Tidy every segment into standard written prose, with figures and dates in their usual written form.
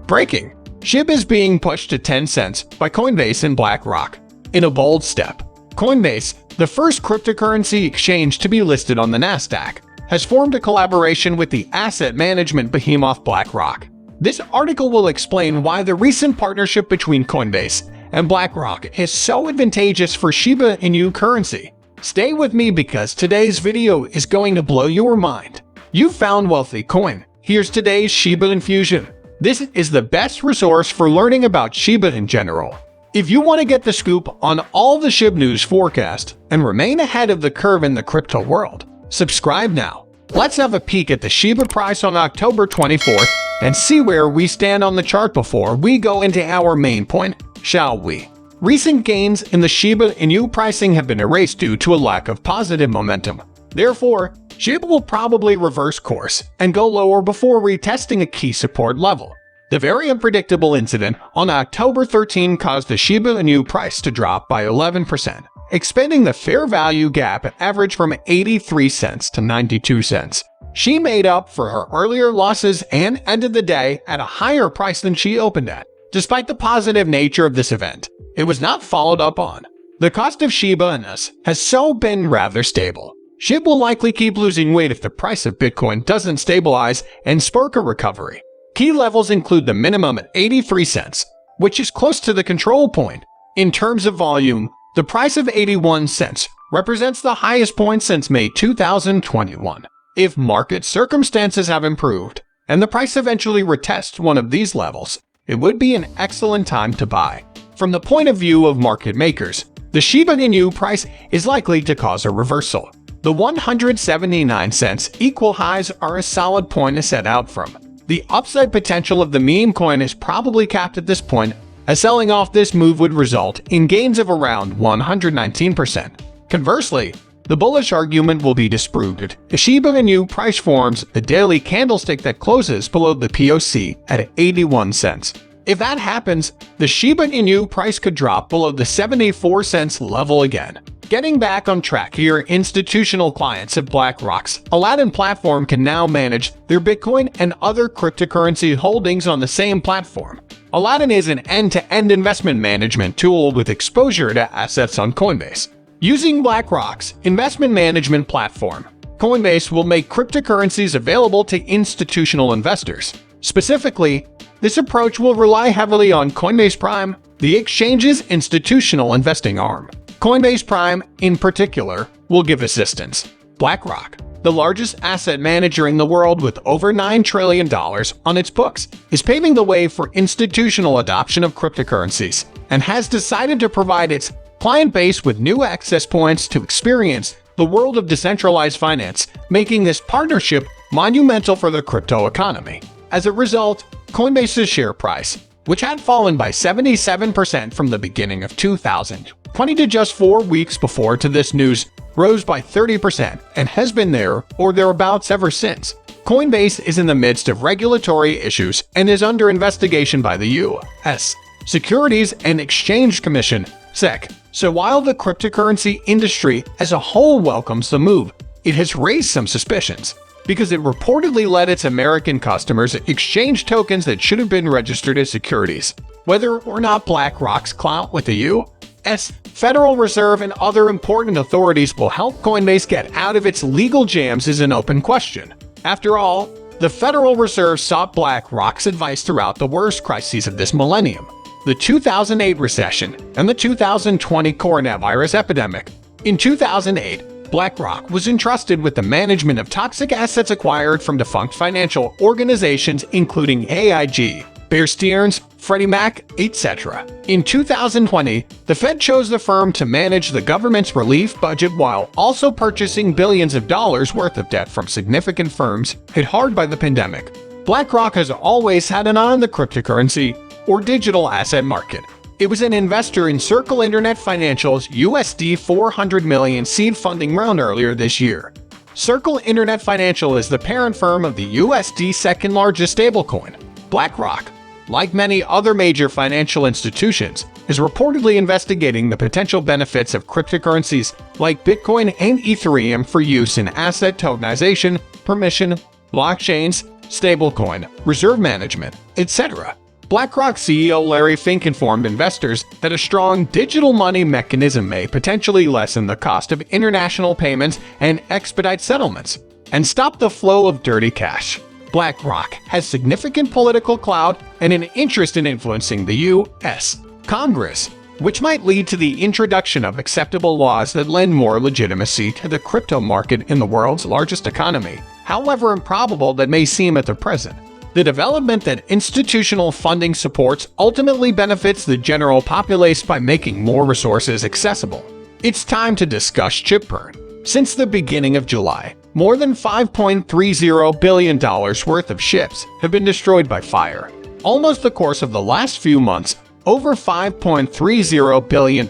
Breaking: Shib is being pushed to 10 cents by Coinbase and BlackRock. In a bold step, Coinbase, the first cryptocurrency exchange to be listed on the Nasdaq, has formed a collaboration with the asset management behemoth BlackRock. This article will explain why the recent partnership between Coinbase and BlackRock is so advantageous for Shiba Inu currency. Stay with me because today's video is going to blow your mind. You found wealthy coin. Here's today's Shiba infusion. This is the best resource for learning about Shiba in general. If you want to get the scoop on all the Shib news forecast and remain ahead of the curve in the crypto world, subscribe now. Let's have a peek at the Shiba price on October 24th and see where we stand on the chart before we go into our main point, shall we? Recent gains in the Shiba Inu pricing have been erased due to a lack of positive momentum. Therefore, Shiba will probably reverse course and go lower before retesting a key support level. The very unpredictable incident on October 13 caused the Shiba Inu price to drop by 11%, expanding the fair value gap average from 83 cents to 92 cents. She made up for her earlier losses and ended the day at a higher price than she opened at. Despite the positive nature of this event, it was not followed up on. The cost of Shiba Inu has so been rather stable. Shib will likely keep losing weight if the price of Bitcoin doesn't stabilize and spark a recovery. Key levels include the minimum at 83 cents, which is close to the control point. In terms of volume, the price of 81 cents represents the highest point since May 2021. If market circumstances have improved, and the price eventually retests one of these levels, it would be an excellent time to buy. From the point of view of market makers, the Shiba Inu price is likely to cause a reversal. The 179 cents equal highs are a solid point to set out from. The upside potential of the meme coin is probably capped at this point, as selling off this move would result in gains of around 119%. Conversely, the bullish argument will be disproved if Shiba Inu price forms a daily candlestick that closes below the POC at 81 cents. If that happens, the Shiba Inu price could drop below the 74 cents level again. Getting back on track here, institutional clients of BlackRock's Aladdin platform can now manage their Bitcoin and other cryptocurrency holdings on the same platform. Aladdin is an end-to-end investment management tool with exposure to assets on Coinbase. Using BlackRock's investment management platform, Coinbase will make cryptocurrencies available to institutional investors. Specifically, this approach will rely heavily on Coinbase Prime, the exchange's institutional investing arm. Coinbase Prime, in particular, will give assistance. BlackRock, the largest asset manager in the world with over $9 trillion on its books, is paving the way for institutional adoption of cryptocurrencies and has decided to provide its client base with new access points to experience the world of decentralized finance, making this partnership monumental for the crypto economy. As a result, Coinbase's share price, which had fallen by 77% from the beginning of 2020 to just 4 weeks before to this news, rose by 30% and has been there or thereabouts ever since. Coinbase is in the midst of regulatory issues and is under investigation by the U.S. Securities and Exchange Commission, SEC. So while the cryptocurrency industry as a whole welcomes the move, it has raised some suspicions, because it reportedly let its American customers exchange tokens that should have been registered as securities. Whether or not BlackRock's clout with the U.S. Federal Reserve and other important authorities will help Coinbase get out of its legal jams is an open question. After all, the Federal Reserve sought BlackRock's advice throughout the worst crises of this millennium, the 2008 recession and the 2020 coronavirus epidemic. In 2008, BlackRock was entrusted with the management of toxic assets acquired from defunct financial organizations including AIG, Bear Stearns, Freddie Mac, etc. In 2020, the Fed chose the firm to manage the government's relief budget while also purchasing billions of dollars worth of debt from significant firms hit hard by the pandemic. BlackRock has always had an eye on the cryptocurrency or digital asset market. It was an investor in Circle Internet Financial's USD $400 million seed funding round earlier this year. Circle Internet Financial is the parent firm of the USD second largest stablecoin. BlackRock, like many other major financial institutions, is reportedly investigating the potential benefits of cryptocurrencies like Bitcoin and Ethereum for use in asset tokenization, permission, blockchains, stablecoin, reserve management, etc. BlackRock CEO Larry Fink informed investors that a strong digital money mechanism may potentially lessen the cost of international payments and expedite settlements, and stop the flow of dirty cash. BlackRock has significant political clout and an interest in influencing the U.S. Congress, which might lead to the introduction of acceptable laws that lend more legitimacy to the crypto market in the world's largest economy, however improbable that may seem at the present. The development that institutional funding supports ultimately benefits the general populace by making more resources accessible. It's time to discuss chip burn. Since the beginning of July, more than $5.30 billion worth of ships have been destroyed by fire. Almost the course of the last few months, over $5.30 billion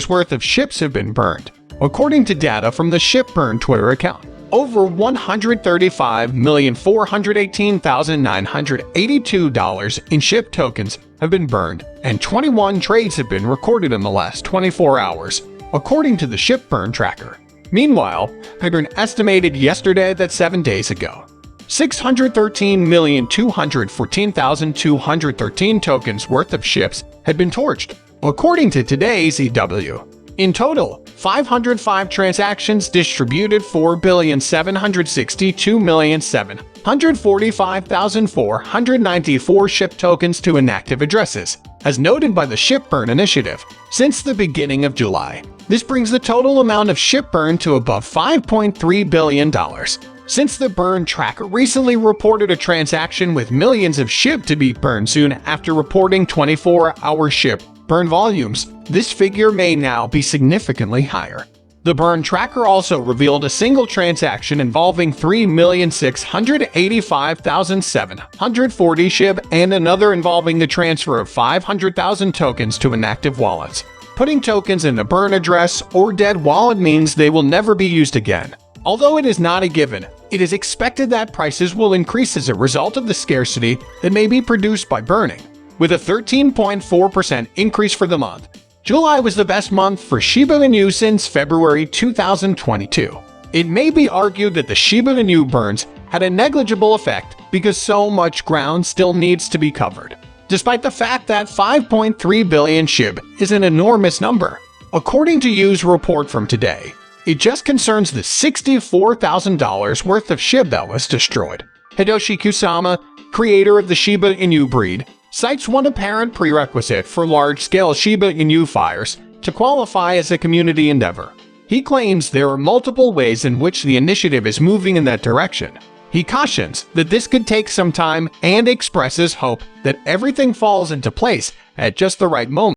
worth of ships have been burned, according to data from the Ship Burn Twitter account. Over $135,418,982 in SHIB tokens have been burned, and 21 trades have been recorded in the last 24 hours, according to the Ship Burn tracker. Meanwhile, Pattern estimated yesterday that 7 days ago, 613,214,213 tokens worth of ships had been torched, according to today's EW. In total, 505 transactions distributed 4,762,745,494 SHIB tokens to inactive addresses, as noted by the Ship Burn initiative. Since the beginning of July, this brings the total amount of SHIB burn to above $5.3 billion. Since the burn tracker recently reported a transaction with millions of SHIB to be burned soon after reporting 24-hour SHIB burn volumes, this figure may now be significantly higher. The burn tracker also revealed a single transaction involving 3,685,740 SHIB and another involving the transfer of 500,000 tokens to inactive wallets. Putting tokens in a burn address or dead wallet means they will never be used again. Although it is not a given, it is expected that prices will increase as a result of the scarcity that may be produced by burning. With a 13.4% increase for the month, July was the best month for Shiba Inu since February 2022. It may be argued that the Shiba Inu burns had a negligible effect because so much ground still needs to be covered, despite the fact that 5.3 billion SHIB is an enormous number. According to U's report from today, it just concerns the $64,000 worth of SHIB that was destroyed. Hideyoshi Kusama, creator of the Shiba Inu breed, cites one apparent prerequisite for large-scale Shiba Inu fires to qualify as a community endeavor. He claims there are multiple ways in which the initiative is moving in that direction. He cautions that this could take some time and expresses hope that everything falls into place at just the right moment.